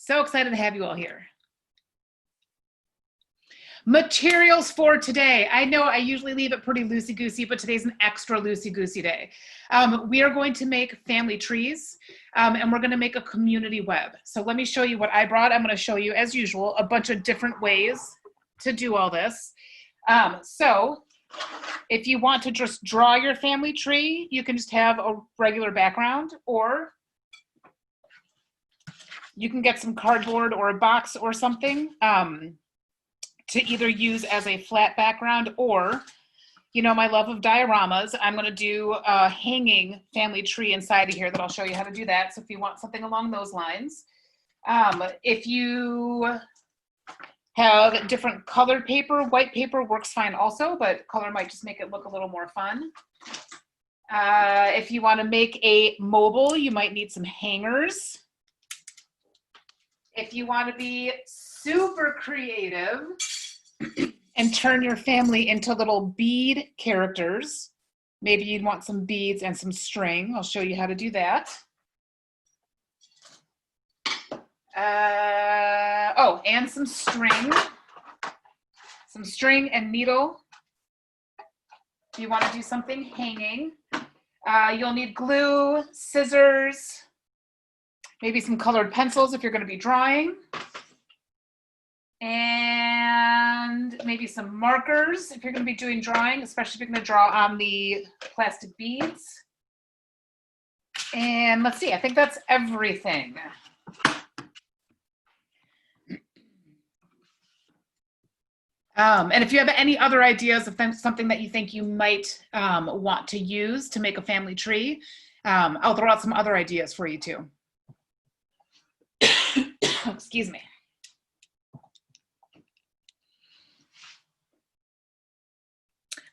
So excited to have you all here. Materials for today. I know I usually leave it pretty loosey-goosey, but today's an extra loosey-goosey day. We are going to make family trees, and we're going to make a community web. So let me show you what I brought. I'm going to show you, as usual, a bunch of different ways to do all this. So if you want to just draw your family tree, you can just have a regular background, or you can get some cardboard or a box or something to either use as a flat background, or, you know, my love of dioramas, I'm going to do a hanging family tree inside of here that I'll show you how to do that. So if you want something along those lines, if you have different colored paper, white paper works fine also, but color might just make it look a little more fun. If you want to make a mobile, you might need some hangers. If you want to be super creative and turn your family into little bead characters, maybe you'd want some beads and some string. I'll show you how to do that. Oh, and some string and needle. If you want to do something hanging, you'll need glue, scissors, maybe some colored pencils if you're going to be drawing, and maybe some markers if you're going to be doing drawing, especially if you're going to draw on the plastic beads. And let's see, I think that's everything. And if you have any other ideas of something that you think you might want to use to make a family tree, I'll throw out some other ideas for you too. Excuse me.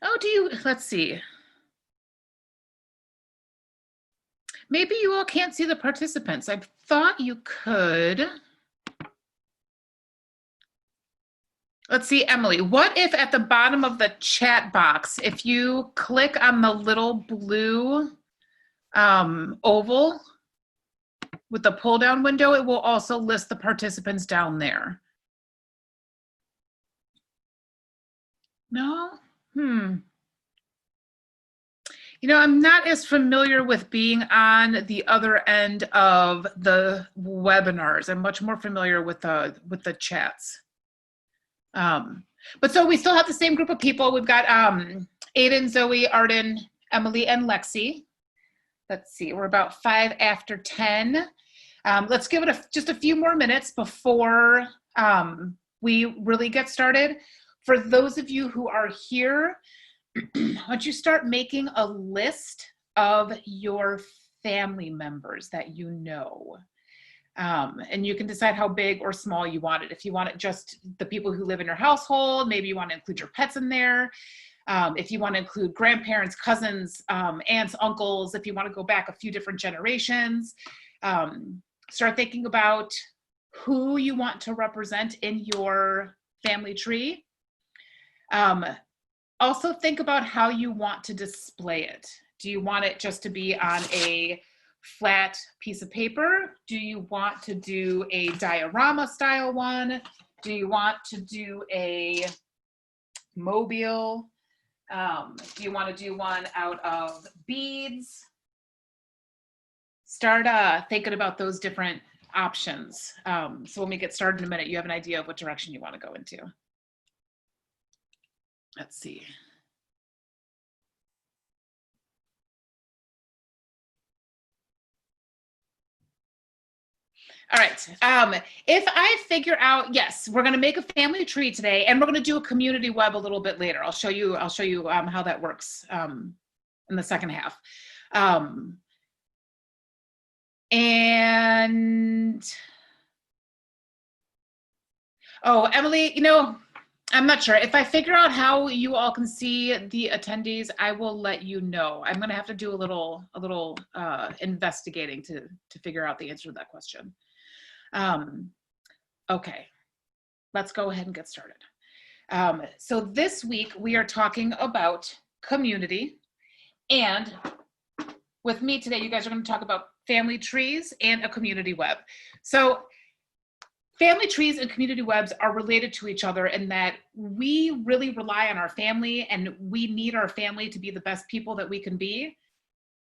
Oh, let's see. Maybe you all can't see the participants. I thought you could. Let's see, Emily, what if at the bottom of the chat box, if you click on the little blue oval with the pull down window, it will also list the participants down there. No? You know, I'm not as familiar with being on the other end of the webinars. I'm much more familiar with the chats. But so we still have the same group of people. We've got Aiden, Zoe, Arden, Emily, and Lexi. Let's see, we're about 5 after 10. Let's give it just a few more minutes before we really get started. For those of you who are here, why don't you start making a list of your family members that you know. And you can decide how big or small you want it. If you want it just the people who live in your household, maybe you want to include your pets in there. If you want to include grandparents, cousins, aunts, uncles, if you want to go back a few different generations, start thinking about who you want to represent in your family tree. Also think about how you want to display it. Do you want it just to be on a flat piece of paper? Do you want to do a diorama style one? Do you want to do a mobile? Do you want to do one out of beads? Start thinking about those different options. So when we get started in a minute, you have an idea of what direction you want to go into. Let's see. All right, if I figure out, yes, we're gonna make a family tree today, and we're gonna do a community web a little bit later. I'll show you how that works in the second half. And, oh, Emily, you know, I'm not sure. If I figure out how you all can see the attendees, I will let you know. I'm gonna have to do a little investigating to figure out the answer to that question. Okay, let's go ahead and get started. So this week we are talking about community, and with me today, you guys are going to talk about family trees and a community web. So family trees and community webs are related to each other in that we really rely on our family, and we need our family to be the best people that we can be.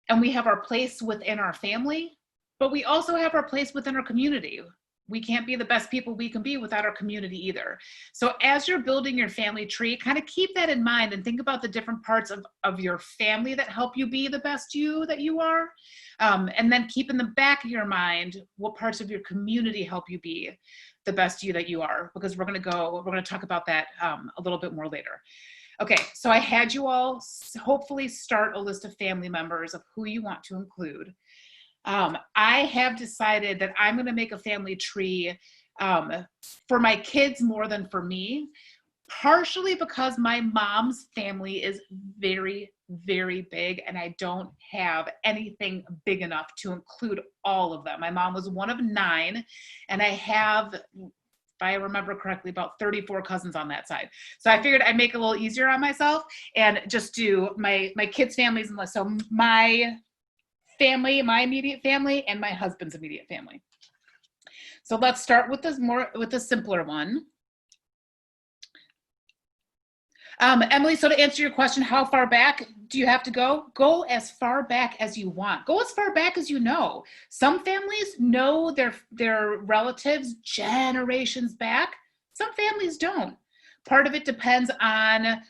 And we have our place within our family, but we also have our place within our community. We can't be the best people we can be without our community either. So as you're building your family tree, kind of keep that in mind and think about the different parts of your family that help you be the best you that you are. And then keep in the back of your mind what parts of your community help you be the best you that you are, because we're going to talk about that a little bit more later. Okay, so I had you all hopefully start a list of family members of who you want to include. I have decided that I'm going to make a family tree for my kids more than for me, partially because my mom's family is very, very big, and I don't have anything big enough to include all of them. My mom was one of 9, and I have, if I remember correctly, about 34 cousins on that side. So I figured I'd make it a little easier on myself and just do my kids' families, and so my family, my immediate family, and my husband's immediate family. So let's start with the simpler one. Emily, so to answer your question, how far back do you have to go? Go as far back as you want. Go as far back as you know. Some families know their relatives generations back. Some families don't. Part of it depends on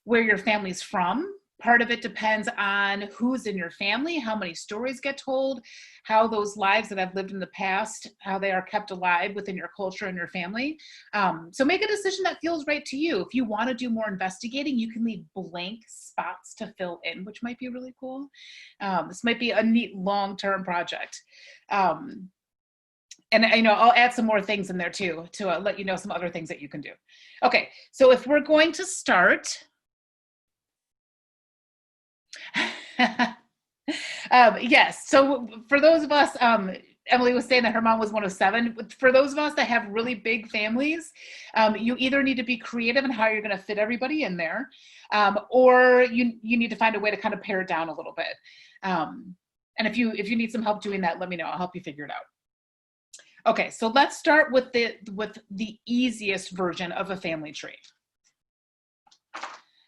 where your family's from. Part of it depends on who's in your family, how many stories get told, how those lives that I've lived in the past, how they are kept alive within your culture and your family. So make a decision that feels right to you. If you want to do more investigating, you can leave blank spots to fill in, which might be really cool. This might be a neat long-term project. And I'll add some more things in there too, to let you know some other things that you can do. Okay, so if we're going to start, yes. So for those of us, Emily was saying that her mom was one of 7. For those of us that have really big families, you either need to be creative in how you're going to fit everybody in there, or you need to find a way to kind of pare it down a little bit. And if you need some help doing that, let me know. I'll help you figure it out. Okay, so let's start with the easiest version of a family tree.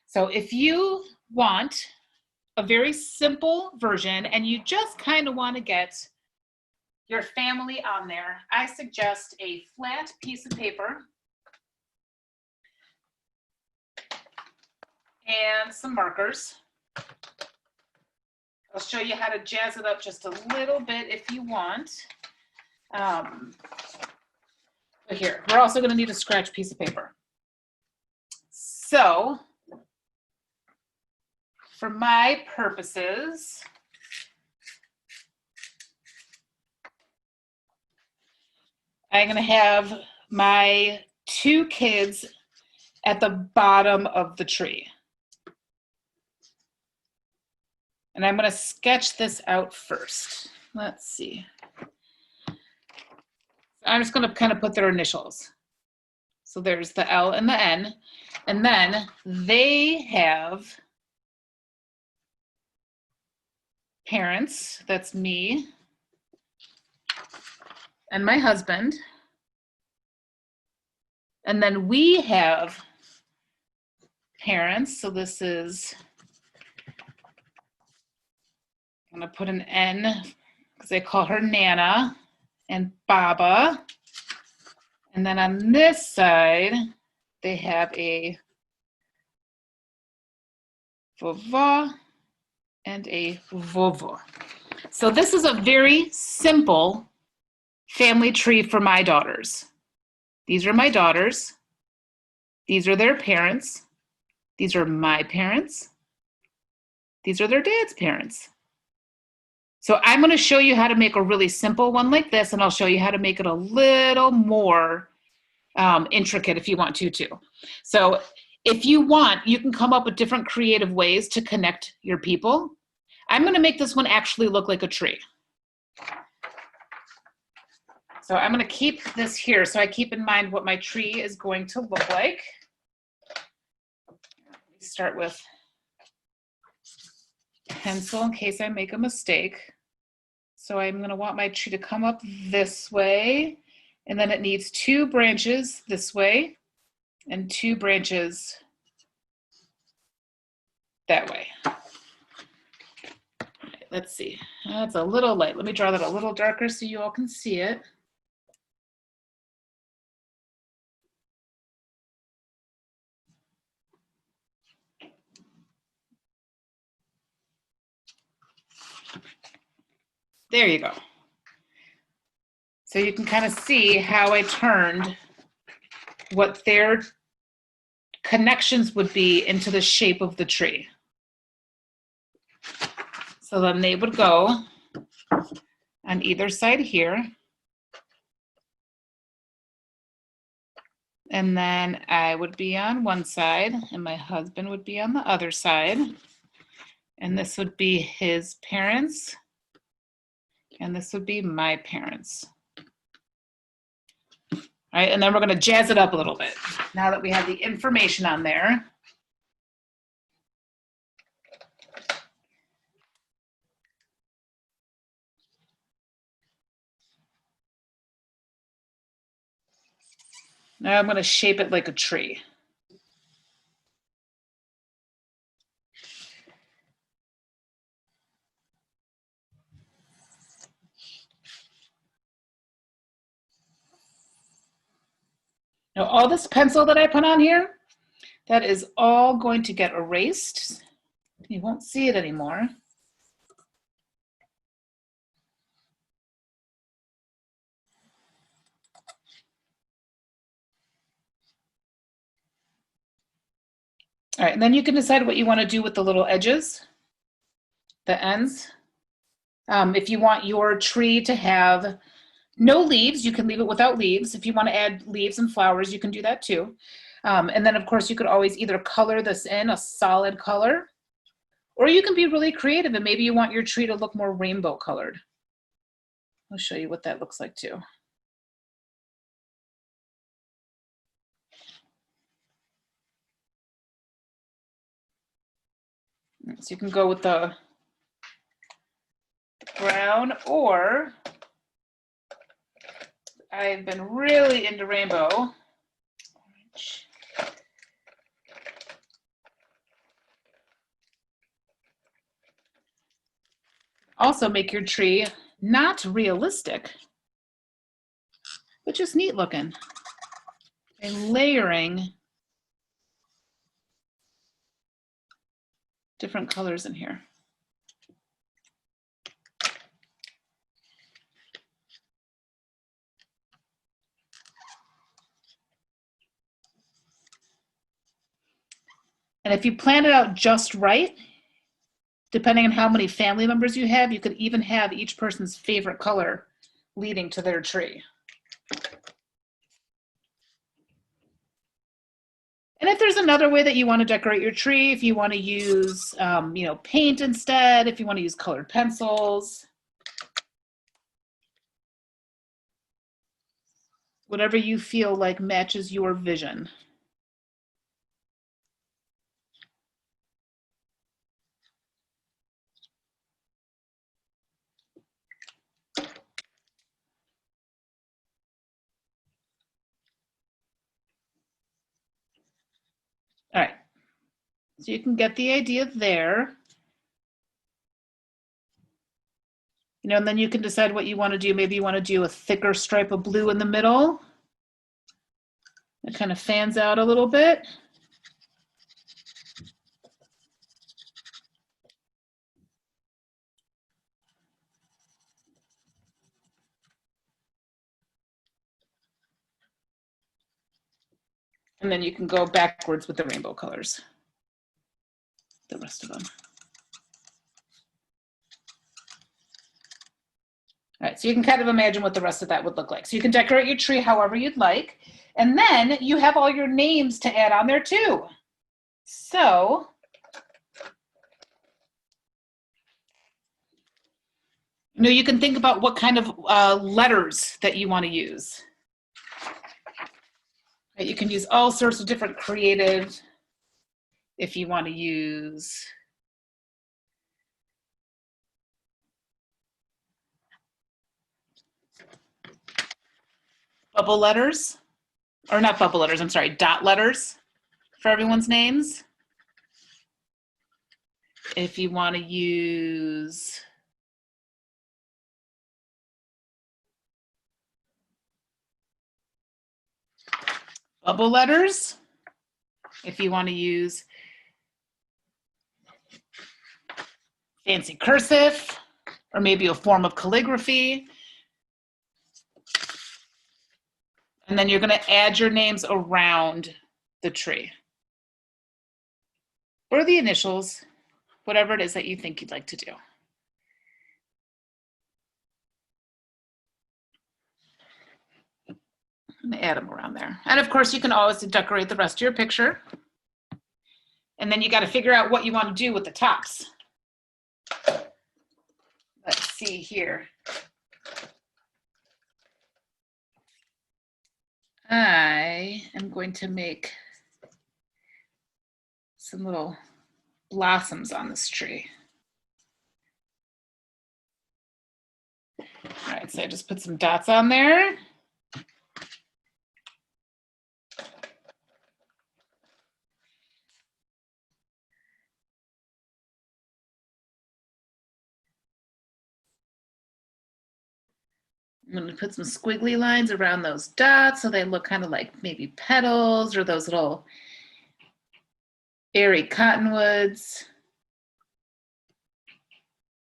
So if you want a very simple version and you just kind of want to get your family on there, I suggest a flat piece of paper and some markers. I'll show you how to jazz it up just a little bit if you want. But here, we're also going to need a scratch piece of paper. So for my purposes, I'm going to have my 2 kids at the bottom of the tree. And I'm going to sketch this out first. Let's see. I'm just going to kind of put their initials. So there's the L and the N. And then they have parents, that's me, and my husband. And then we have parents, so this is, I'm gonna put an N because they call her Nana and Baba. And then on this side, they have a Vova and a Vovo. So this is a very simple family tree for my daughters. These are my daughters. These are their parents. These are my parents. These are their dad's parents. So I'm going to show you how to make a really simple one like this, and I'll show you how to make it a little more intricate if you want to too. So if you want, you can come up with different creative ways to connect your people. I'm going to make this one actually look like a tree. So I'm going to keep this here so I keep in mind what my tree is going to look like. Let me start with pencil in case I make a mistake. So I'm going to want my tree to come up this way And then it needs 2 branches this way and 2 branches that way. Let's see. That's a little light. Let me draw that a little darker so you all can see it. There you go. So you can kind of see how I turned what their connections would be into the shape of the tree. So then they would go on either side here. And then I would be on one side and my husband would be on the other side. And this would be his parents. And this would be my parents. All right, and then we're going to jazz it up a little bit now that we have the information on there. Now I'm going to shape it like a tree. Now all this pencil that I put on here, that is all going to get erased. You won't see it anymore. All right, and then you can decide what you want to do with the little edges, the ends. If you want your tree to have no leaves, you can leave it without leaves. If you want to add leaves and flowers, you can do that too. And then of course you could always either color this in a solid color, or you can be really creative and maybe you want your tree to look more rainbow colored. I'll show you what that looks like too. So you can go with the brown, or I've been really into rainbow. Also make your tree not realistic, but just neat looking. And layering different colors in here. And if you plan it out just right, depending on how many family members you have, you could even have each person's favorite color leading to their tree. And if there's another way that you want to decorate your tree, if you want to use, paint instead, if you want to use colored pencils, whatever you feel like matches your vision. All right, so you can get the idea there. And then you can decide what you want to do. Maybe you want to do a thicker stripe of blue in the middle. It kind of fans out a little bit. And then you can go backwards with the rainbow colors, the rest of them. All right, so you can kind of imagine what the rest of that would look like. So you can decorate your tree however you'd like. And then you have all your names to add on there too. So you can think about what kind of letters that you want to use. Right, you can use all sorts of different creative, if you want to use bubble letters, or not bubble letters, I'm sorry, dot letters for everyone's names. If you want to use bubble letters, if you want to use fancy cursive, or maybe a form of calligraphy. And then you're going to add your names around the tree. Or the initials, whatever it is that you think you'd like to do. I'm going to add them around there. And of course, you can always decorate the rest of your picture. And then you got to figure out what you want to do with the tops. Let's see here. I am going to make some little blossoms on this tree. All right, so I just put some dots on there. I'm going to put some squiggly lines around those dots so they look kind of like maybe petals or those little airy cottonwoods.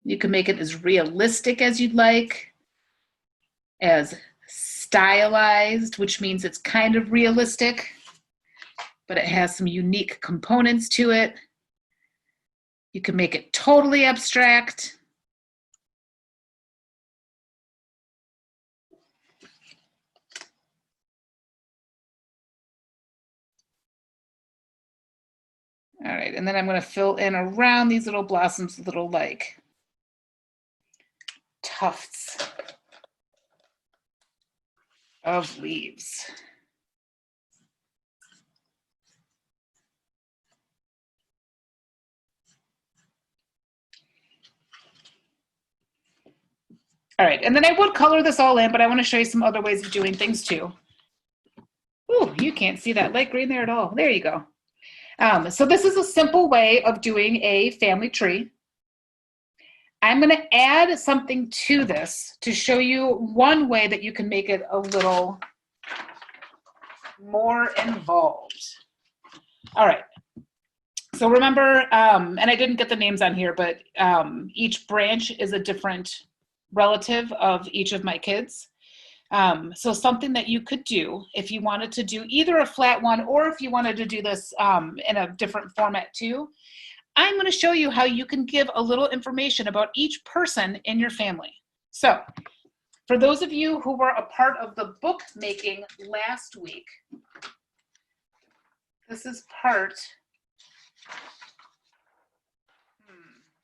You can make it as realistic as you'd like, as stylized, which means it's kind of realistic, but it has some unique components to it. You can make it totally abstract. All right, and then I'm going to fill in around these little blossoms, little like tufts of leaves. All right, and then I would color this all in, but I want to show you some other ways of doing things too. Ooh, you can't see that light green there at all. There you go. So this is a simple way of doing a family tree. I'm going to add something to this to show you one way that you can make it a little more involved. All right. So remember, and I didn't get the names on here, but each branch is a different relative of each of my kids. So something that you could do if you wanted to do either a flat one or if you wanted to do this in a different format too, I'm going to show you how you can give a little information about each person in your family. So for those of you who were a part of the book making last week, this is part,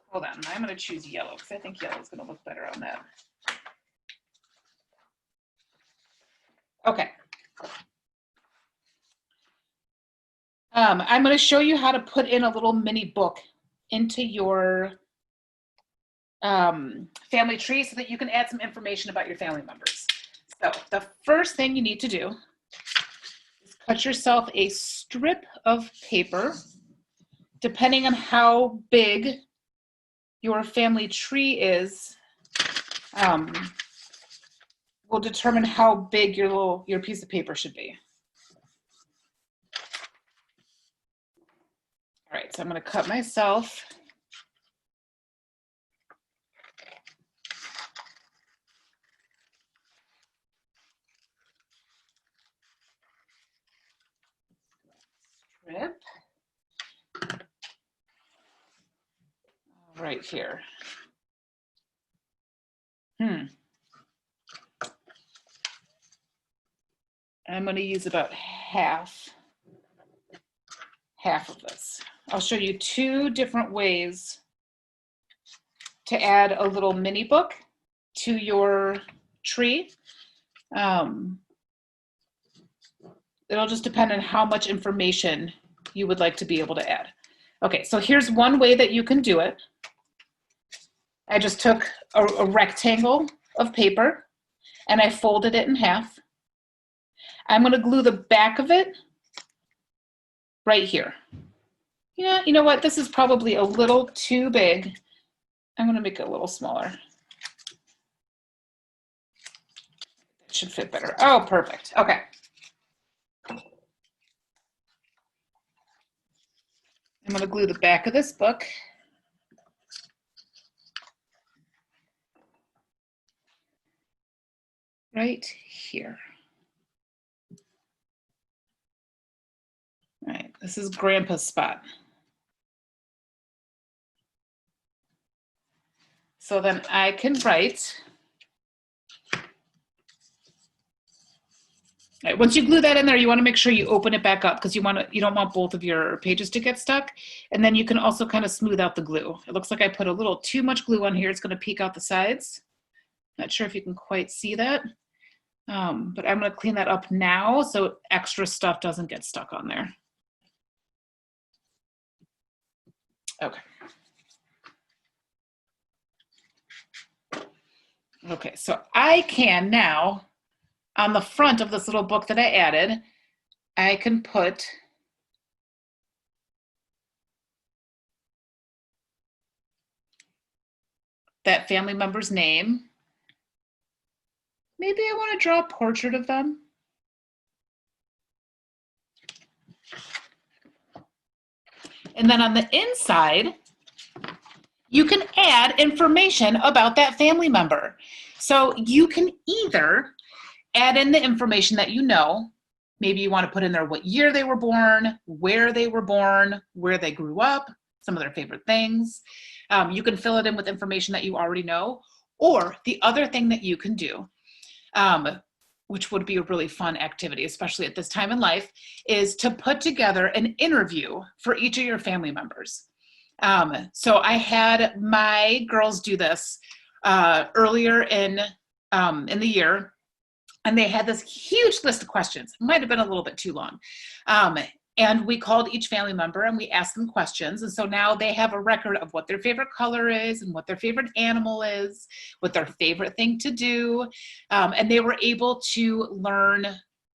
hold on, I'm going to choose yellow because I think yellow is going to look better on that. Okay. I'm going to show you how to put in a little mini book into your family tree so that you can add some information about your family members. So the first thing you need to do is cut yourself a strip of paper. Depending on how big your family tree is, will determine how big your piece of paper should be. All right, so I'm going to cut myself strip right here. I'm going to use about half of this. I'll show you two different ways to add a little mini book to your tree. It'll just depend on how much information you would like to be able to add. Okay, so here's one way that you can do it. I just took a rectangle of paper and I folded it in half. I'm going to glue the back of it right here. Yeah, you know what? This is probably a little too big. I'm going to make it a little smaller. It should fit better. Oh, perfect. Okay. I'm going to glue the back of this book right here. All right, this is Grandpa's spot. So then I can write. All right, once you glue that in there, you want to make sure you open it back up because you don't want both of your pages to get stuck. And then you can also kind of smooth out the glue. It looks like I put a little too much glue on here. It's going to peek out the sides. Not sure if you can quite see that. But I'm going to clean that up now so extra stuff doesn't get stuck on there. Okay. Okay, so I can now, on the front of this little book that I added, I can put that family member's name. Maybe I want to draw a portrait of them. And then on the inside, you can add information about that family member. So you can either add in the information that you know. Maybe you want to put in there what year they were born, where they were born, where they grew up, some of their favorite things. You can fill it in with information that you already know. Or the other thing that you can do, which would be a really fun activity, especially at this time in life, is to put together an interview for each of your family members. So I had my girls do this earlier in the year, and they had this huge list of questions. It might have been a little bit too long. And we called each family member and we asked them questions. And so now they have a record of what their favorite color is and what their favorite animal is, what their favorite thing to do. And they were able to learn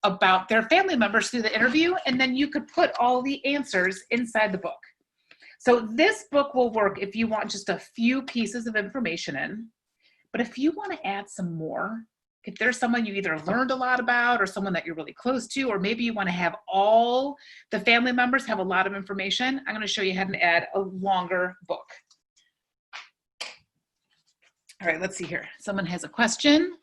about their family members through the interview. And then you could put all the answers inside the book. So this book will work if you want just a few pieces of information in. But if you want to add some more, if there's someone you either learned a lot about or someone that you're really close to, or maybe you want to have all the family members have a lot of information, I'm going to show you how to add a longer book. All right, let's see here. Someone has a question.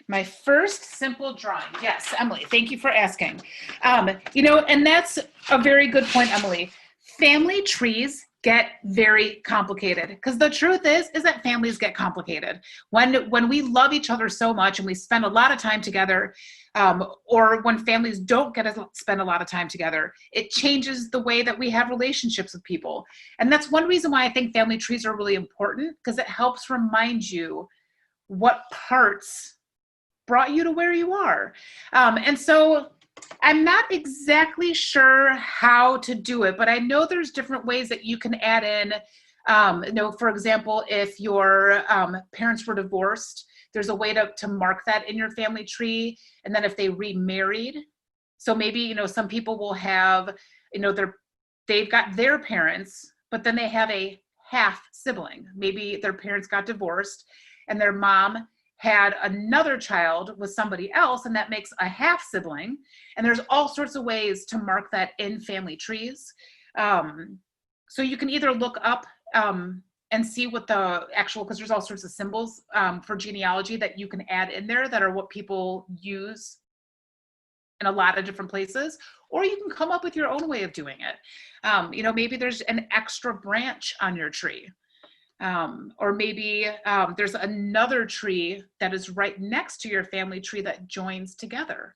My first simple drawing. Yes, Emily, thank you for asking. And that's a very good point, Emily. Family trees get very complicated because the truth is that families get complicated. When we love each other so much and we spend a lot of time together, or when families don't get to spend a lot of time together, it changes the way that we have relationships with people. And that's one reason why I think family trees are really important, because it helps remind you what parts brought you to where you are. And so I'm not exactly sure how to do it, but I know there's different ways that you can add in, for example, if your parents were divorced, there's a way to mark that in your family tree. And then if they remarried, so maybe, some people will have, they've got their parents, but then they have a half sibling. Maybe their parents got divorced and their mom had another child with somebody else, and that makes a half sibling. And there's all sorts of ways to mark that in family trees. So you can either look up and see what the actual, because there's all sorts of symbols for genealogy that you can add in there that are what people use in a lot of different places, or you can come up with your own way of doing it. Maybe there's an extra branch on your tree. Or maybe there's another tree that is right next to your family tree that joins together.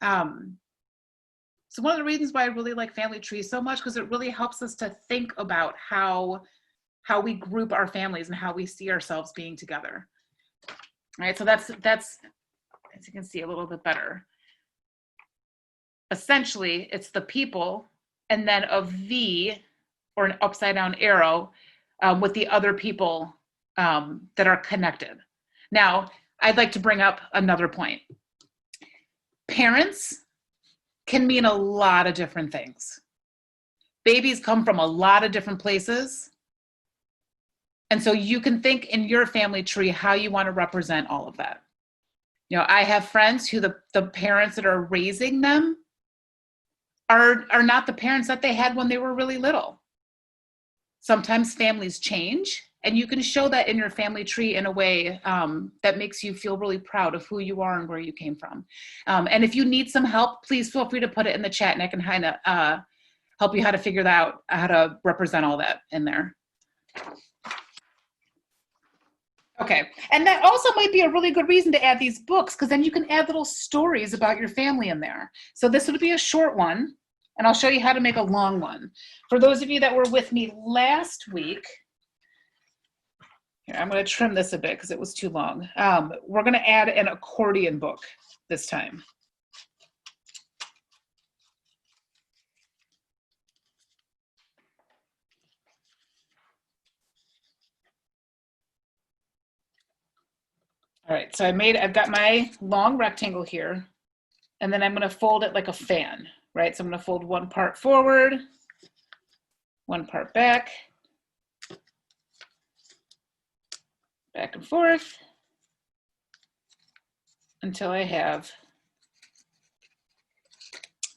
So one of the reasons why I really like family trees so much, because it really helps us to think about how we group our families and how we see ourselves being together. All right, so that's as you can see a little bit better. Essentially, it's the people and then a V or an upside down arrow with the other people that are connected. Now, I'd like to bring up another point. Parents can mean a lot of different things. Babies come from a lot of different places. And so you can think in your family tree how you want to represent all of that. You know, I have friends who the parents that are raising them are not the parents that they had when they were really little. Sometimes families change, and you can show that in your family tree in a way that makes you feel really proud of who you are and where you came from. And if you need some help, please feel free to put it in the chat, and I can kind of help you how to figure that out, how to represent all that in there. Okay, and that also might be a really good reason to add these books, because then you can add little stories about your family in there. So this would be a short one, and I'll show you how to make a long one. For those of you that were with me last week, here, I'm going to trim this a bit because it was too long. We're going to add an accordion book this time. All right, so I've got my long rectangle here, and then I'm going to fold it like a fan, right? So I'm going to fold one part forward, one part back, back and forth, until I have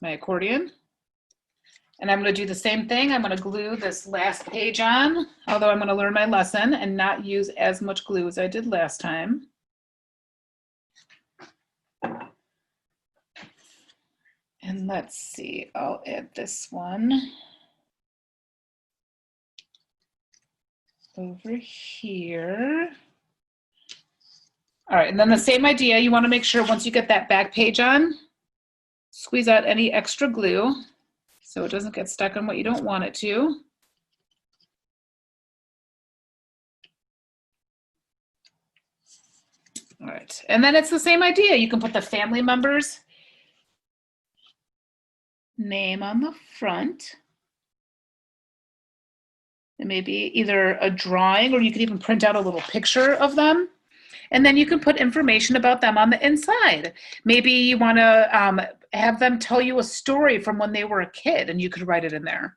my accordion. And I'm going to do the same thing. I'm going to glue this last page on, although I'm going to learn my lesson and not use as much glue as I did last time. And let's see, I'll add this one over here. All right, and then the same idea, you want to make sure once you get that back page on, squeeze out any extra glue so it doesn't get stuck on what you don't want it to. All right, and then it's the same idea. You can put the family members' name on the front. It may be either a drawing, or you can even print out a little picture of them. And then you can put information about them on the inside. Maybe you want to have them tell you a story from when they were a kid, and you could write it in there.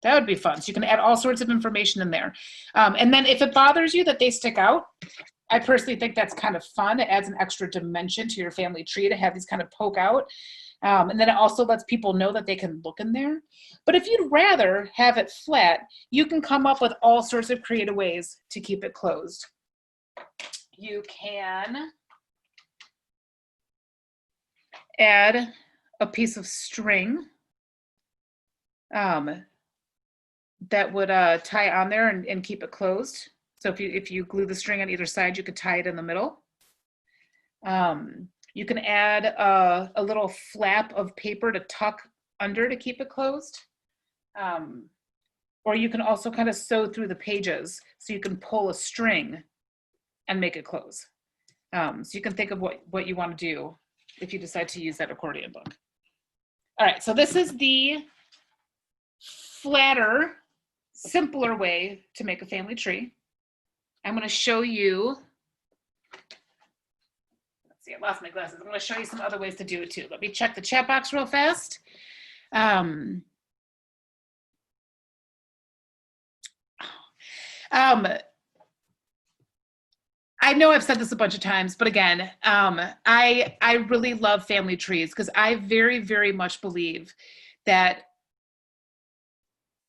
That would be fun. So you can add all sorts of information in there. And then if it bothers you that they stick out, I personally think that's kind of fun. It adds an extra dimension to your family tree to have these kind of poke out. And then it also lets people know that they can look in there. But if you'd rather have it flat, you can come up with all sorts of creative ways to keep it closed. You can add a piece of string that would tie on there and keep it closed. So if you glue the string on either side, you could tie it in the middle. You can add a little flap of paper to tuck under to keep it closed. Or you can also kind of sew through the pages so you can pull a string and make it close. So you can think of what you want to do if you decide to use that accordion book. All right, so this is the flatter, simpler way to make a family tree. I'm going to show you, let's see, I lost my glasses. I'm going to show you some other ways to do it too. Let me check the chat box real fast. I know I've said this a bunch of times, but again, I really love family trees because I very, very much believe that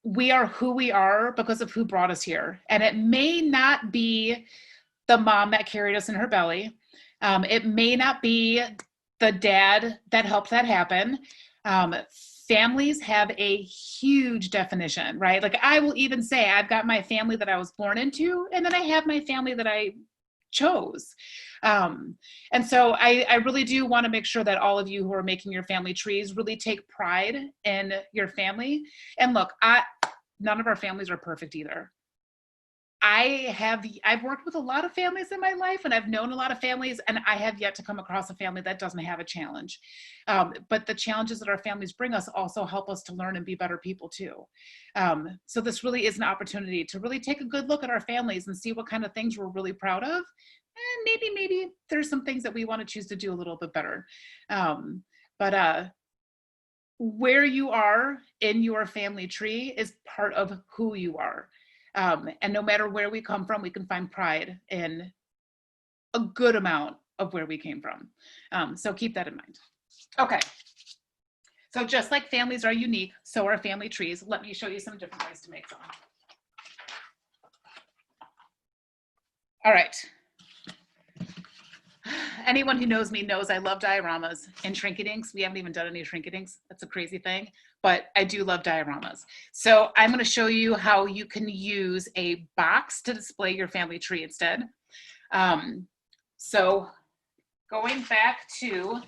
we are who we are because of who brought us here. And it may not be the mom that carried us in her belly. It may not be the dad that helped that happen. Families have a huge definition, right? Like I will even say I've got my family that I was born into, and then I have my family that I chose. And so I really do want to make sure that all of you who are making your family trees really take pride in your family. And look, none of our families are perfect either. I've worked with a lot of families in my life, and I've known a lot of families, and I have yet to come across a family that doesn't have a challenge. But the challenges that our families bring us also help us to learn and be better people too. So this really is an opportunity to really take a good look at our families and see what kind of things we're really proud of maybe there's some things that we want to choose to do a little bit better. But where you are in your family tree is part of who you are. And no matter where we come from, we can find pride in a good amount of where we came from. So keep that in mind. Okay. So just like families are unique, so are family trees. Let me show you some different ways to make them. All right. Anyone who knows me knows I love dioramas and Shrinky-Dinks. We haven't even done any Shrinky-Dinks. That's a crazy thing, but I do love dioramas. So I'm going to show you how you can use a box to display your family tree instead. So going back to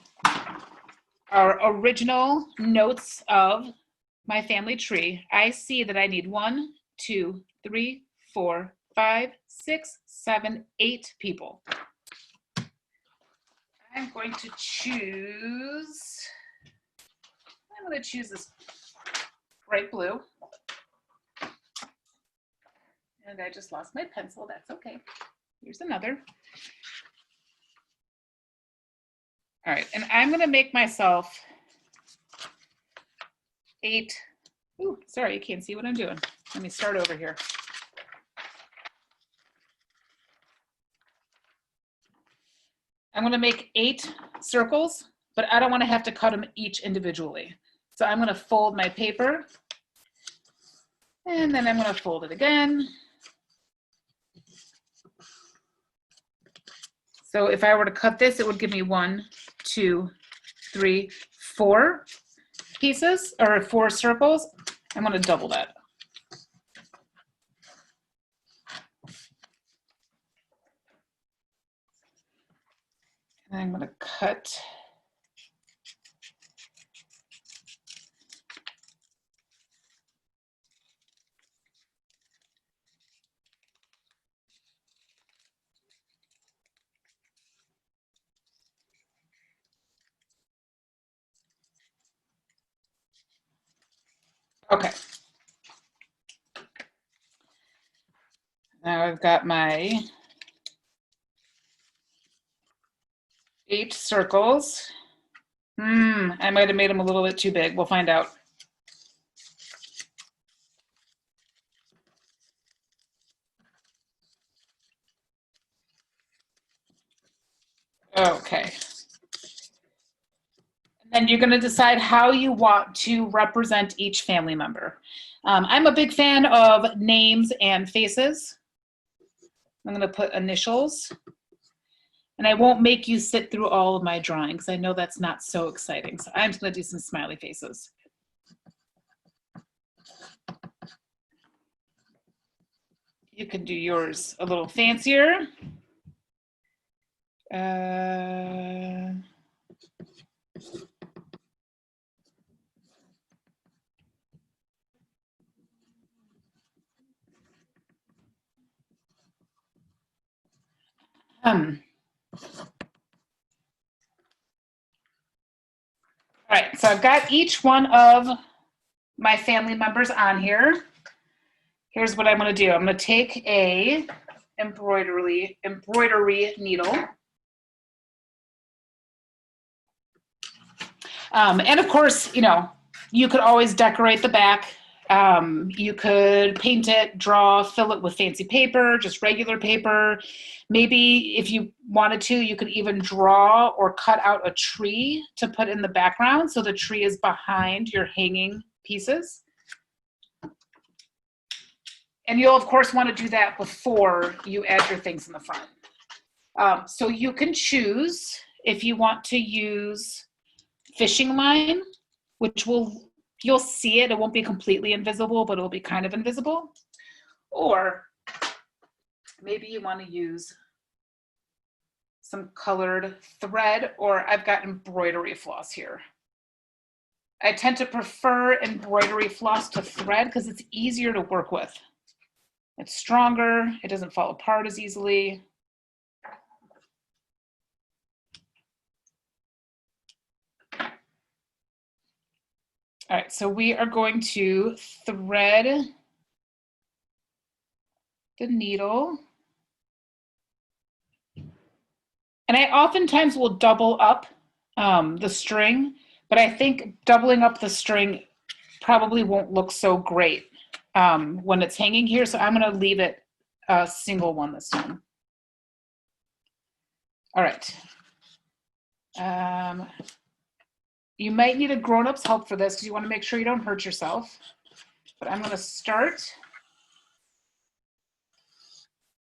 our original notes of my family tree, I see that I need 1, 2, 3, 4, 5, 6, 7, 8 people. I'm going to choose this bright blue. And I just lost my pencil, that's okay. Here's another. All right, and I'm gonna make myself 8. Ooh, sorry, you can't see what I'm doing. Let me start over here. I'm gonna make 8 circles, but I don't wanna have to cut them each individually. So I'm gonna fold my paper, and then I'm gonna fold it again. So if I were to cut this, it would give me 1, 2, 3, 4 pieces, or 4 circles. I'm gonna double that. And I'm gonna cut. Okay. Now I've got my 8 circles. I might have made them a little bit too big. We'll find out. Okay. And then you're going to decide how you want to represent each family member. I'm a big fan of names and faces. I'm going to put initials. And I won't make you sit through all of my drawings. I know that's not so exciting. So I'm just going to do some smiley faces. You can do yours a little fancier. All right, so I've got each one of my family members on here. Here's what I'm going to do. I'm going to take a embroidery needle. And of course, you know, you could always decorate the back. You could paint it, draw, fill it with fancy paper, just regular paper. Maybe if you wanted to, you could even draw or cut out a tree to put in the background so the tree is behind your hanging pieces. And you'll of course want to do that before you add your things in the front. So you can choose if you want to use fishing line, which you'll see it. It won't be completely invisible, but it'll be kind of invisible. Or maybe you want to use some colored thread, or I've got embroidery floss here. I tend to prefer embroidery floss to thread because it's easier to work with. It's stronger, it doesn't fall apart as easily. All right, so we are going to thread the needle And I oftentimes will double up the string, but I think doubling up the string probably won't look so great when it's hanging here. So I'm going to leave it a single one this time. All right. You might need a grown-up's help for this because you want to make sure you don't hurt yourself. But I'm going to start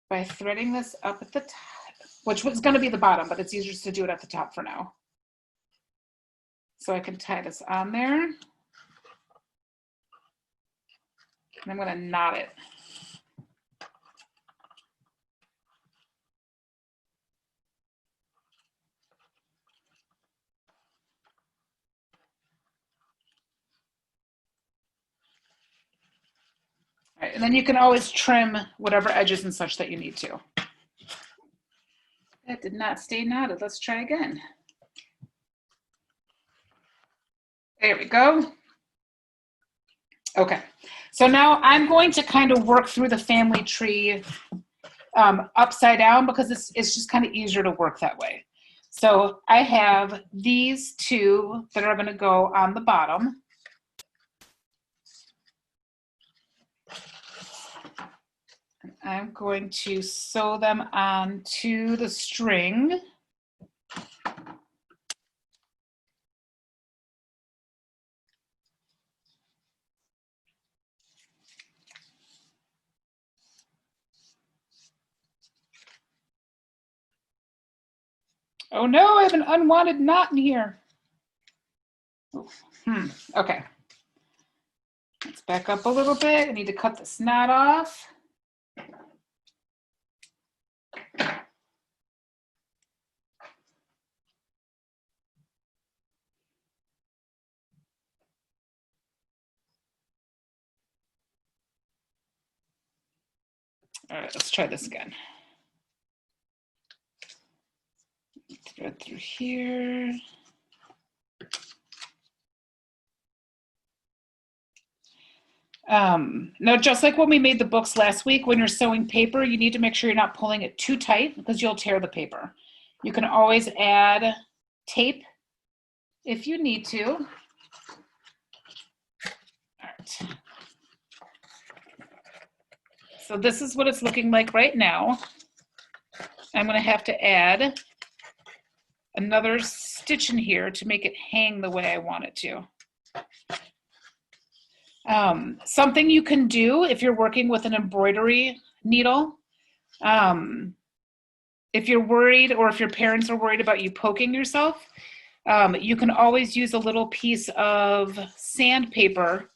by threading this up at the top, which was going to be the bottom, but it's easier to do it at the top for now. So I can tie this on there. And I'm going to knot it. All right, and then you can always trim whatever edges and such that you need to. That did not stay knotted. Let's try again. There we go. Okay, so now I'm going to kind of work through the family tree upside down because it's just kind of easier to work that way. So I have these two that are going to go on the bottom. I'm going to sew them onto the string. Oh no, I have an unwanted knot in here. Okay. Let's back up a little bit. I need to cut this knot off. All right, let's try this again. Thread through here. Now, just like when we made the books last week, when you're sewing paper, you need to make sure you're not pulling it too tight because you'll tear the paper. You can always add tape if you need to. All right. So this is what it's looking like right now. I'm going to have to add another stitch in here to make it hang the way I want it to. Something you can do if you're working with an embroidery needle, if you're worried or if your parents are worried about you poking yourself, you can always use a little piece of sandpaper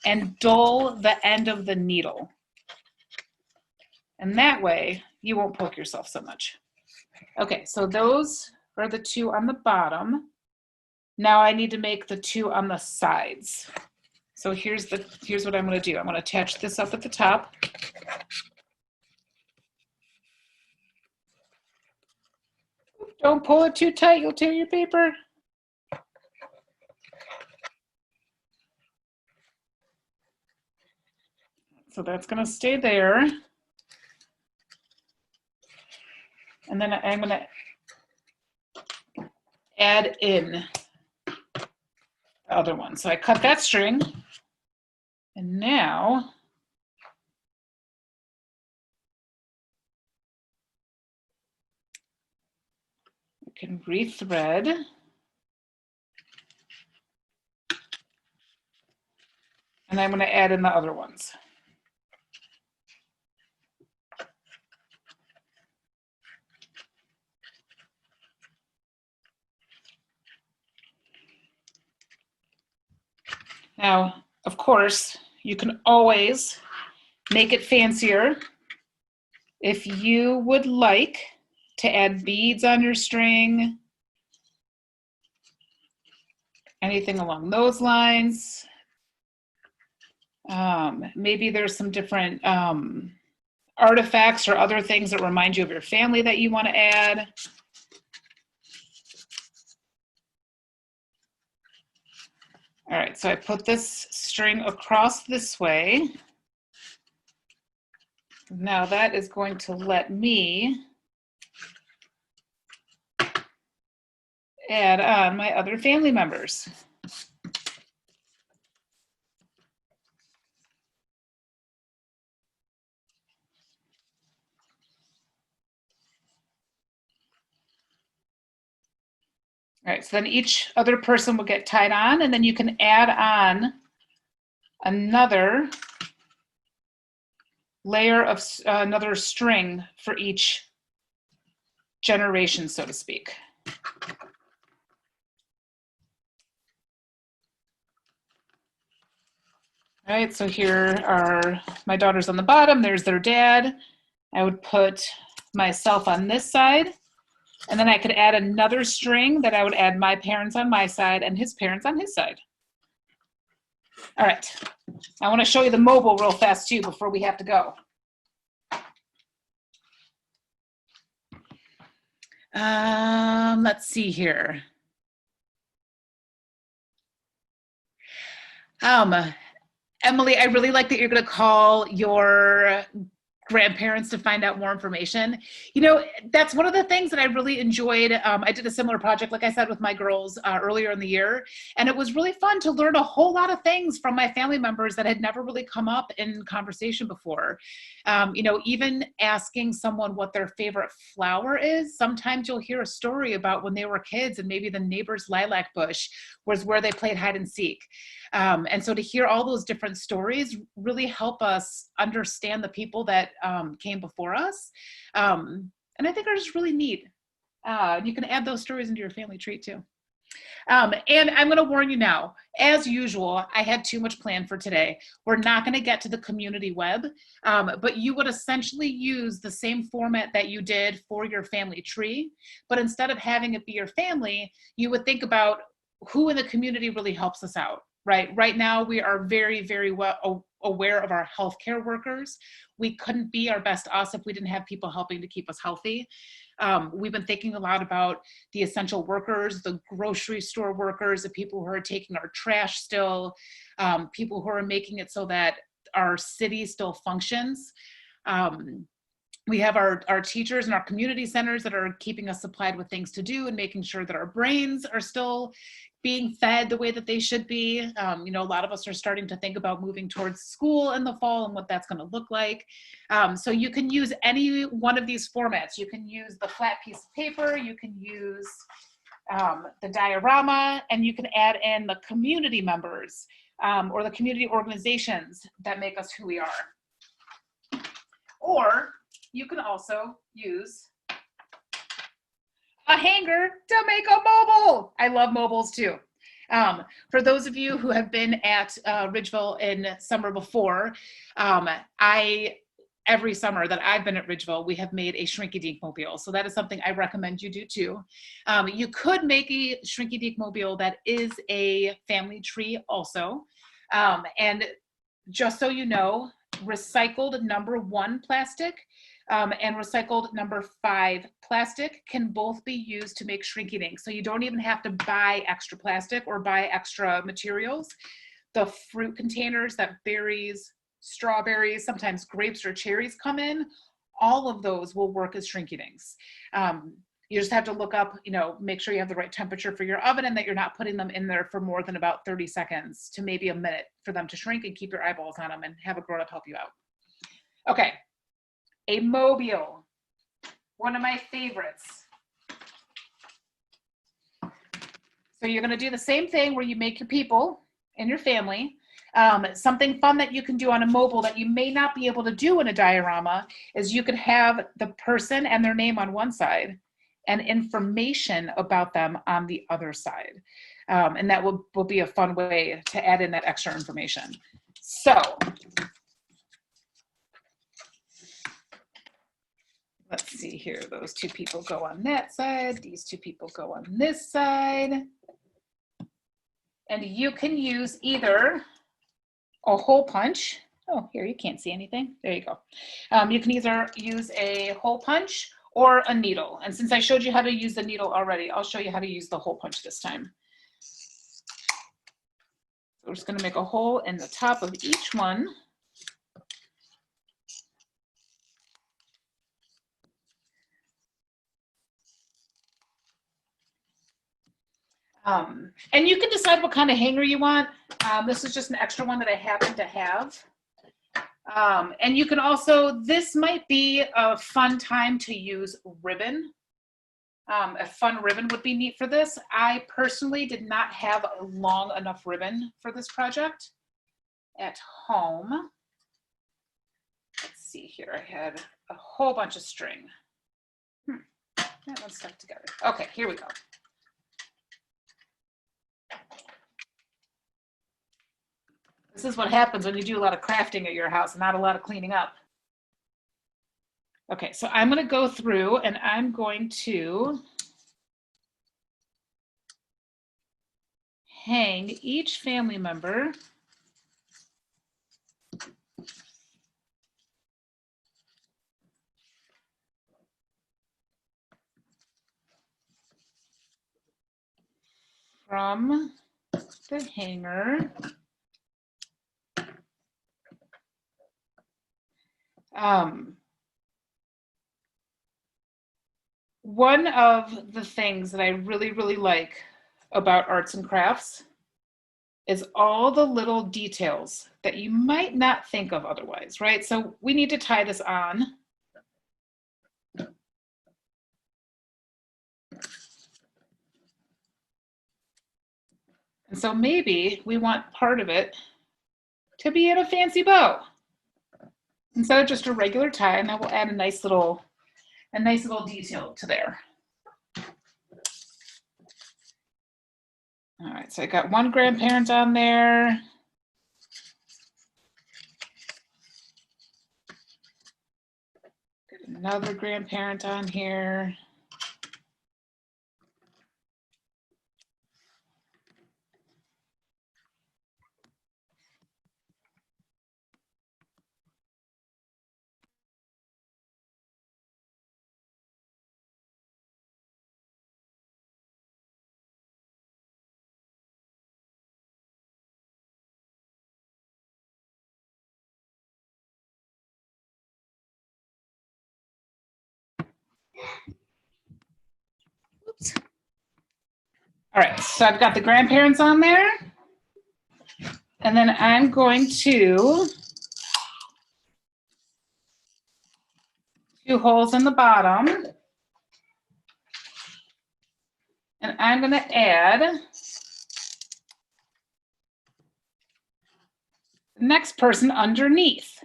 and dull the end of the needle. And that way you won't poke yourself so much. Okay, so those are the two on the bottom. Now I need to make the two on the sides. So here's what I'm going to do. I'm going to attach this up at the top. Don't pull it too tight, you'll tear your paper. So that's going to stay there. And then I'm going to add in the other one. So I cut that string. And now we can rethread. And I'm going to add in the other ones. Now, of course, you can always make it fancier. If you would like to add beads on your string, anything along those lines. Maybe there's some different artifacts or other things that remind you of your family that you want to add. All right, so I put this string across this way. Now that is going to let me add on my other family members. All right, so then each other person will get tied on, and then you can add on another layer of another string for each generation, so to speak. All right, so here are my daughters on the bottom. There's their dad. I would put myself on this side, and then I could add another string that I would add my parents on my side and his parents on his side. All right, I want to show you the mobile real fast too before we have to go. Let's see here. Emily, I really like that you're going to call your grandparents to find out more information. You know, that's one of the things that I really enjoyed. I did a similar project, like I said, with my girls earlier in the year, and it was really fun to learn a whole lot of things from my family members that had never really come up in conversation before. You know, even asking someone what their favorite flower is, sometimes you'll hear a story about when they were kids and maybe the neighbor's lilac bush was where they played hide and seek. And so to hear all those different stories really help us understand the people that came before us. And I think are just really neat. You can add those stories into your family tree too. And I'm going to warn you now, as usual, I had too much planned for today. We're not going to get to the community web, but you would essentially use the same format that you did for your family tree. But instead of having it be your family, you would think about who in the community really helps us out. Right now, we are very, very well aware of our healthcare workers. We couldn't be our best us if we didn't have people helping to keep us healthy. We've been thinking a lot about the essential workers, the grocery store workers, the people who are taking our trash still, people who are making it so that our city still functions. We have our teachers and our community centers that are keeping us supplied with things to do and making sure that our brains are still being fed the way that they should be. You know, a lot of us are starting to think about moving towards school in the fall and what that's going to look like. So you can use any one of these formats. You can use the flat piece of paper, you can use the diorama, and you can add in the community members or the community organizations that make us who we are. Or you can also use a hanger to make a mobile. I love mobiles too. For those of you who have been at Ridgeville in summer before, every summer that I've been at Ridgeville, we have made a Shrinky-Dink mobile. So that is something I recommend you do too. You could make a Shrinky-Dink mobile that is a family tree also. And just so you know, recycled #1 plastic and recycled #5 plastic can both be used to make Shrinky-Dink. So you don't even have to buy extra plastic or buy extra materials. The fruit containers that berries, strawberries, sometimes grapes or cherries come in, all of those will work as Shrinky-Dinks. You just have to look up, you know, make sure you have the right temperature for your oven and that you're not putting them in there for more than about 30 seconds to maybe a minute for them to shrink, and keep your eyeballs on them and have a grown-up help you out. Okay, a mobile, one of my favorites. So you're gonna do the same thing where you make your people and your family. Something fun that you can do on a mobile that you may not be able to do in a diorama is you could have the person and their name on one side and information about them on the other side. And that will be a fun way to add in that extra information. So let's see here. Those two people go on that side. These two people go on this side. And you can use either a hole punch. Oh, here, you can't see anything. There you go. You can either use a hole punch or a needle. And since I showed you how to use the needle already, I'll show you how to use the hole punch this time. So we're just going to make a hole in the top of each one. And you can decide what kind of hanger you want. This is just an extra one that I happen to have. And you can also, this might be a fun time to use ribbon. A fun ribbon would be neat for this. I personally did not have a long enough ribbon for this project at home. Let's see here, I had a whole bunch of string. That one stuck together. Okay, here we go. This is what happens when you do a lot of crafting at your house and not a lot of cleaning up. Okay, so I'm going to go through and I'm going to hang each family member from the hanger. One of the things that I really, really like about arts and crafts is all the little details that you might not think of otherwise, right? So we need to tie this on. And so maybe we want part of it to be in a fancy bow instead of just a regular tie, and that will add a nice little detail to there. All right, so I got one grandparent on there. Got another grandparent on here. Oops. All right, so I've got the grandparents on there. And then I'm going to do holes in the bottom. And I'm going to add the next person underneath.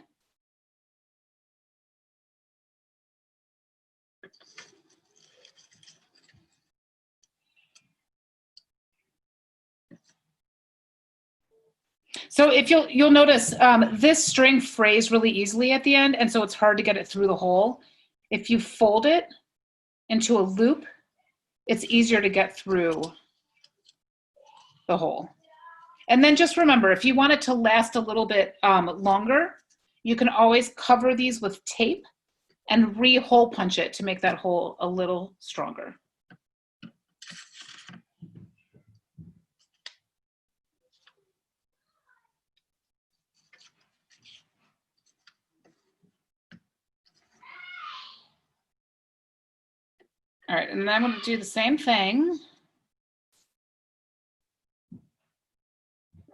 So if you'll notice this string frays really easily at the end, and so it's hard to get it through the hole. If you fold it into a loop, it's easier to get through the hole. And then just remember, if you want it to last a little bit longer, you can always cover these with tape and re-hole punch it to make that hole a little stronger. All right, and then I'm going to do the same thing.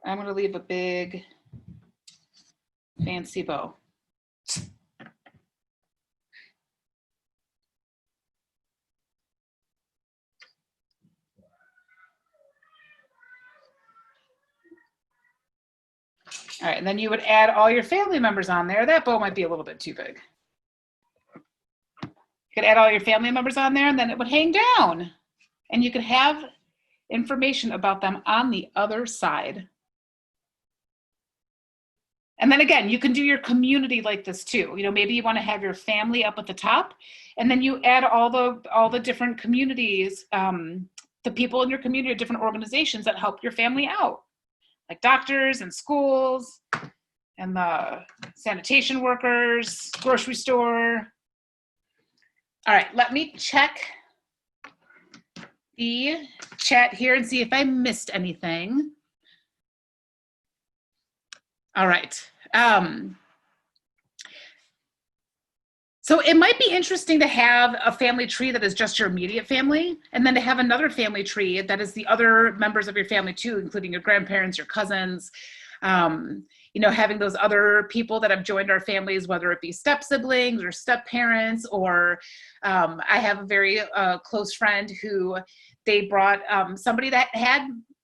I'm going to leave a big fancy bow. All right, and then you would add all your family members on there. That bow might be a little bit too big. You could add all your family members on there and then it would hang down. And you could have information about them on the other side. And then again, you can do your community like this too. You know, maybe you want to have your family up at the top, and then you add all the different communities, the people in your community, different organizations that help your family out, like doctors and schools and the sanitation workers, grocery store. All right, let me check the chat here and see if I missed anything. All right. So it might be interesting to have a family tree that is just your immediate family, and then to have another family tree that is the other members of your family too, including your grandparents, your cousins, um, having those other people that have joined our families, whether it be step siblings or step parents, or I have a very close friend who they brought somebody that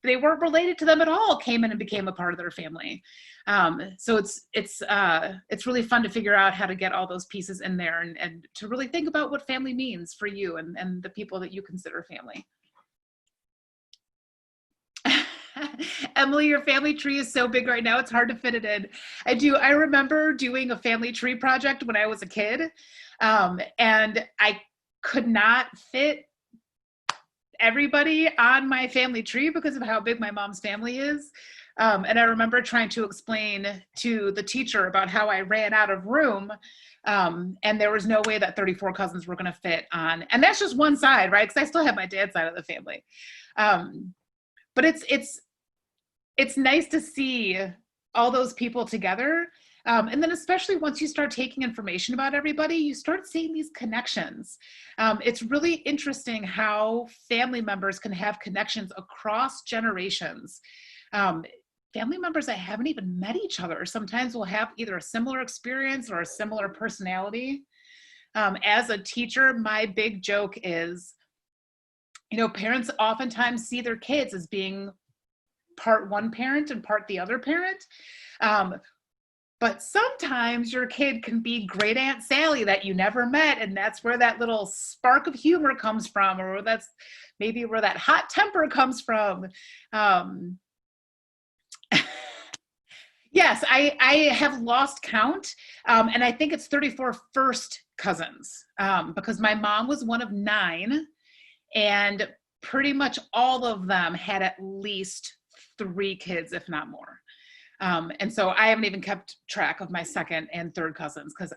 they weren't related to them at all, came in and became a part of their family. So it's really fun to figure out how to get all those pieces in there and to really think about what family means for you and the people that you consider family. Emily, your family tree is so big right now, it's hard to fit it in. I remember doing a family tree project when I was a kid, and I could not fit everybody on my family tree because of how big my mom's family is. And I remember trying to explain to the teacher about how I ran out of room, and there was no way that 34 cousins were going to fit on. And that's just one side, right? Because I still have my dad's side of the family. But it's nice to see all those people together. And then especially once you start taking information about everybody, you start seeing these connections. It's really interesting how family members can have connections across generations. Family members that haven't even met each other sometimes will have either a similar experience or a similar personality. As a teacher, my big joke is, parents oftentimes see their kids as being part one parent and part the other parent. But sometimes your kid can be great Aunt Sally that you never met, and that's where that little spark of humor comes from, or that's maybe where that hot temper comes from. Yes, I have lost count, and I think it's 34 first cousins, because my mom was one of 9, and pretty much all of them had at least 3 kids, if not more. And so I haven't even kept track of my second and third cousins because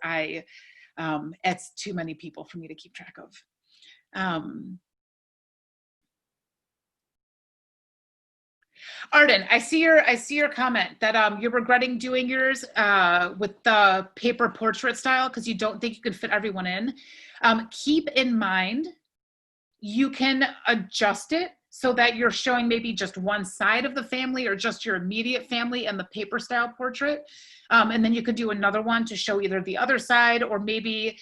it's too many people for me to keep track of. Arden, I see your comment that you're regretting doing yours with the paper portrait style because you don't think you can fit everyone in. Keep in mind, you can adjust it so that you're showing maybe just one side of the family or just your immediate family and the paper style portrait. And then you could do another one to show either the other side, or maybe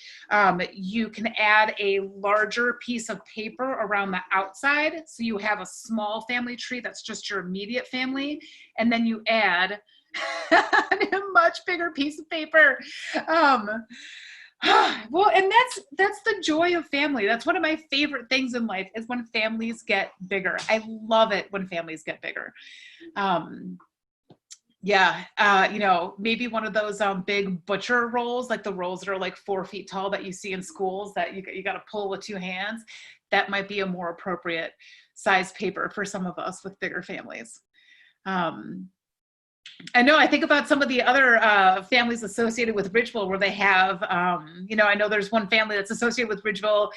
you can add a larger piece of paper around the outside. So you have a small family tree that's just your immediate family. And then you add a much bigger piece of paper. Well, and that's the joy of family. That's one of my favorite things in life is when families get bigger. I love it when families get bigger. Maybe one of those big butcher rolls, like the rolls that are like 4 feet tall that you see in schools that you got to pull with 2 hands. That might be a more appropriate size paper for some of us with bigger families. I know, I think about some of the other families associated with Ridgeville where they have, I know there's one family that's associated with Ridgeville.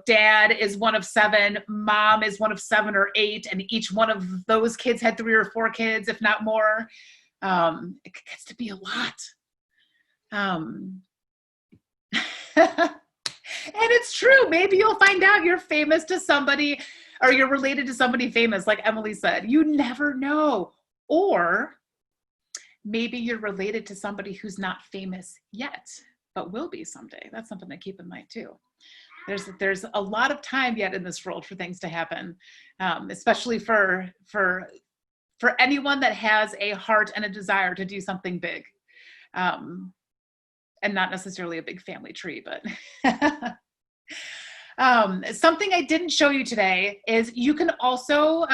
Dad is one of 7, mom is one of 7 or 8, and each one of those kids had 3 or 4 kids, if not more. It gets to be a lot. And it's true. Maybe you'll find out you're famous to somebody, or you're related to somebody famous, like Emily said. You never know. Or maybe you're related to somebody who's not famous yet, but will be someday. That's something to keep in mind too. There's a lot of time yet in this world for things to happen, especially for anyone that has a heart and a desire to do something big, and not necessarily a big family tree, but something I didn't show you today is you can also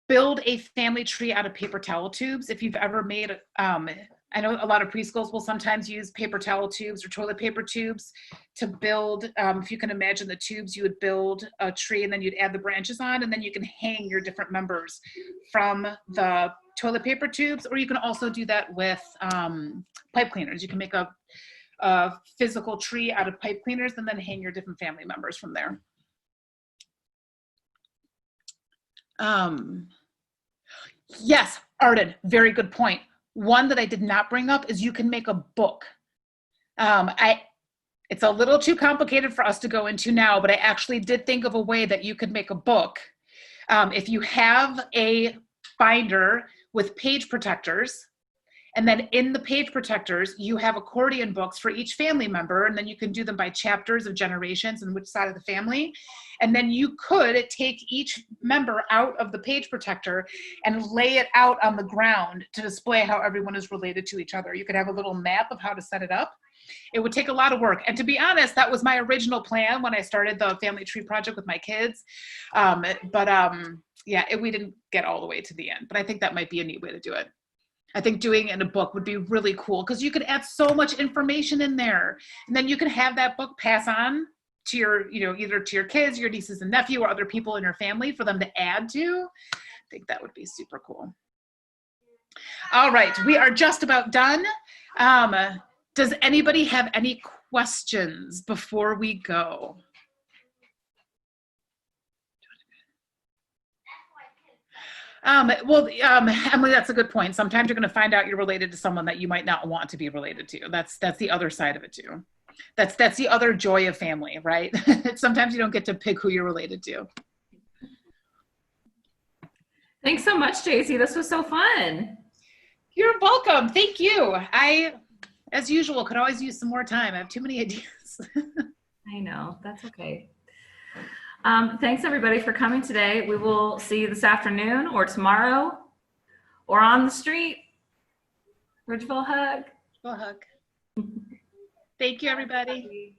build a family tree out of paper towel tubes. If you've ever made, I know a lot of preschools will sometimes use paper towel tubes or toilet paper tubes to build, if you can imagine the tubes, you would build a tree and then you'd add the branches on, and then you can hang your different members from the toilet paper tubes, or you can also do that with pipe cleaners. You can make a physical tree out of pipe cleaners and then hang your different family members from there. Yes, Arden, very good point. One that I did not bring up is you can make a book It's a little too complicated for us to go into now, but I actually did think of a way that you could make a book. If you have a binder with page protectors, and then in the page protectors, you have accordion books for each family member, and then you can do them by chapters of generations and which side of the family. And then you could take each member out of the page protector and lay it out on the ground to display how everyone is related to each other. You could have a little map of how to set it up. It would take a lot of work. And to be honest, that was my original plan when I started the family tree project with my kids. Yeah, we didn't get all the way to the end, but I think that might be a neat way to do it. I think doing it in a book would be really cool because you could add so much information in there. And then you can have that book pass on to your, either to your kids, your nieces and nephew, or other people in your family for them to add to. I think that would be super cool. All right, we are just about done. Does anybody have any questions before we go? Emily, that's a good point. Sometimes you're going to find out you're related to someone that you might not want to be related to. That's the other side of it too. That's the other joy of family, right? Sometimes you don't get to pick who you're related to. Thanks so much, Jacy. This was so fun. You're welcome. Thank you. I, as usual, could always use some more time. I have too many ideas. I know. That's okay. Thanks everybody for coming today. We will see you this afternoon or tomorrow or on the street. Virtual hug. Virtual hug. Thank you, everybody.